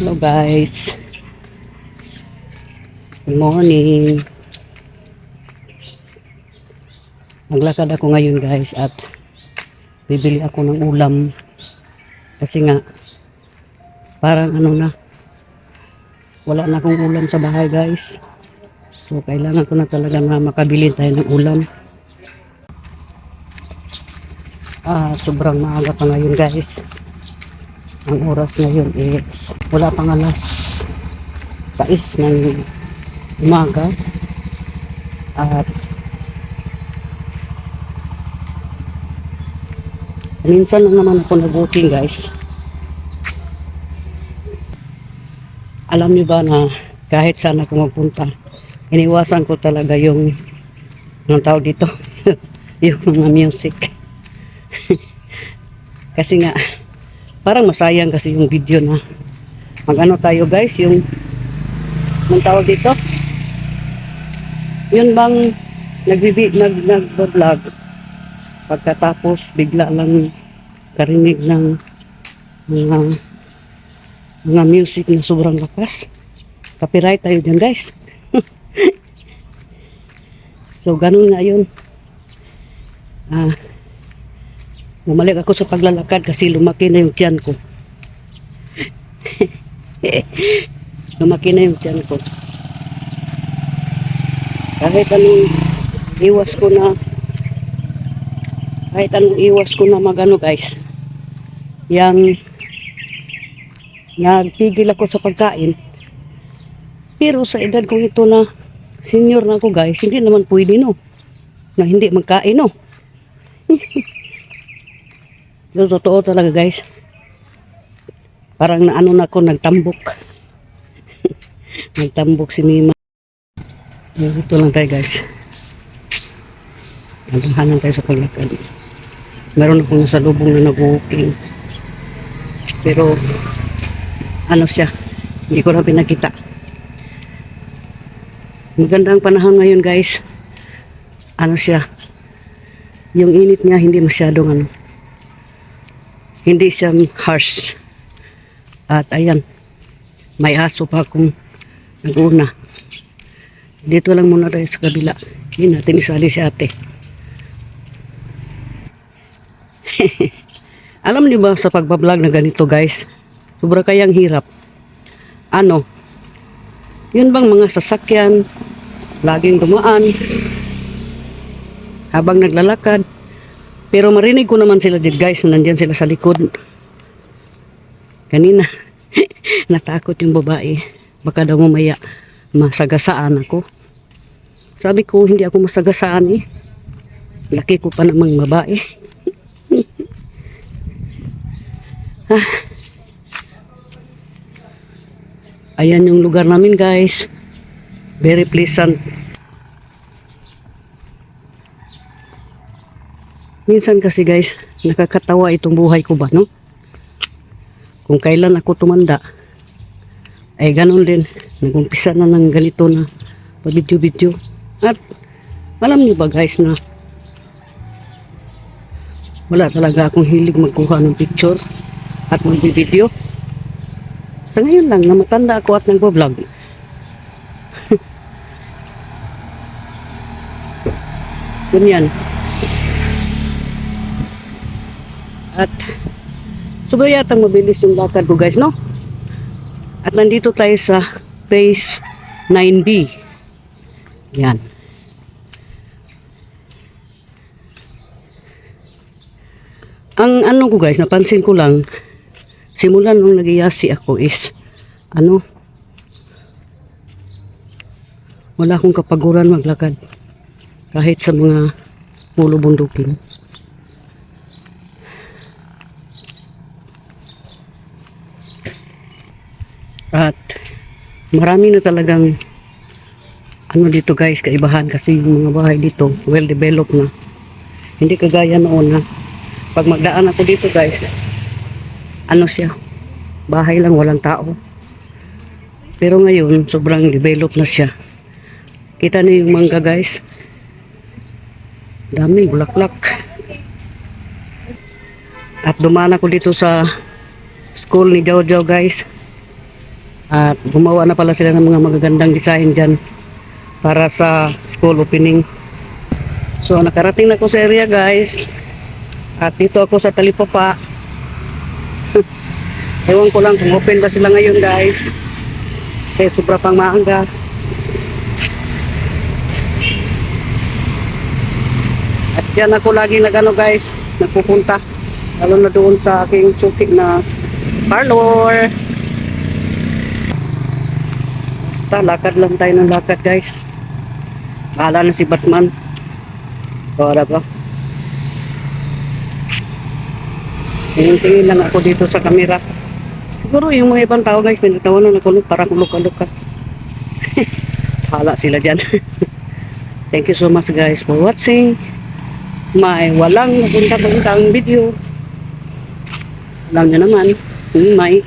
Hello guys, good morning. Naglakad ako ngayon guys at bibili ako ng ulam kasi nga parang wala na akong ulam sa bahay guys. So kailangan ko na talaga na makabili tayo ng ulam. Sobrang maaga pa ngayon guys. Ang oras ngayon is wala pang alas 6 ng umaga at minsan lang naman ako nag-walking guys. Alam niyo ba na kahit saan ako magpunta, iniwasan ko talaga yung anong tawag dito yung mga music kasi nga parang masayang kasi yung video na mag-ano tayo guys, yung anong tawag dito, yun bang nag-vlog pagkatapos bigla lang karinig ng mga music na sobrang lakas, copyright tayo dyan guys. So ganun nga yun. Bumalik ako sa paglalakad kasi lumaki na yung tiyan ko. Lumaki na yung tiyan ko. Kahit anong iwas ko na magano guys, yang nagpigil ako sa pagkain. Pero sa edad kong ito na senior na ako guys, hindi naman pwede no na hindi magkain no. Totoo talaga guys. Parang naano na ako, nagtambok. Nagtambok si Mima. Ito lang tayo guys. Naghahanan tayo sa paglakad. Meron akong nasa lubong na nag-walking. Pero ano siya, hindi ko na pinakita. Magandang panahon ngayon guys. Ano siya, yung init niya hindi masyadong hindi siya harsh. At ayan, may aso pa akong nag-una. Dito lang muna tayo sa kabila. Hindi natin isali si ate. Alam niyo ba sa pagbablog na ganito guys, sobra kayang hirap. Yun bang mga sasakyan laging dumaan habang naglalakad. Pero marinig ko naman sila dito guys, nandiyan sila sa likod. Kanina, natakot yung babae. Baka daw mamaya masagasaan ako. Sabi ko, hindi ako masagasaan eh. Laki ko pa namang babae. Ayan yung lugar namin guys. Very pleasant. Minsan kasi guys, nakakatawa itong buhay ko ba, no? Kung kailan ako tumanda, ay ganun din. Nag-umpisa na ng ganito na pa-video-video. At alam niyo ba guys na wala talaga akong hilig magkuha ng picture at mag-video. Sa ngayon lang na matanda ako at nag-vlog. Ganyan. At sobra yatang mabilis yung lakad ko guys, no? At nandito tayo sa phase 9B. Yan. Ang ko guys, napansin ko lang, simulan nung nag-iyasi ako is, wala akong kapaguran maglakad. Kahit sa mga pulo bundukin. At marami na talagang dito guys, kaibahan kasi yung mga bahay dito well developed na. Hindi kagaya noon na pag magdaan ako dito guys, siya, bahay lang, walang tao. Pero ngayon sobrang developed na siya. Kita niyo yung mangga guys, daming bulaklak. At dumaan ako dito sa school ni Jojo guys. At gumawa na pala sila ng mga magagandang design dyan para sa school opening. So nakarating na ako sa area guys. At dito ako sa Talipapa. Ewan ko lang kung open ba sila ngayon guys. Kasi sobra pang maaga. At dyan ako lagi nagano guys, nagpupunta. Lalo na doon sa aking suki na parlor. Basta lakad lang tayo ng lakad guys. Bahala na si Batman. Wala ba? Tingin-tingin lang ako dito sa camera. Siguro yung mga ibang tao guys, pinatawanan ako para kulok-alok ka. Hala sila dyan. Thank you so much guys for watching my walang napunta-puntang video. Alam nyo naman, may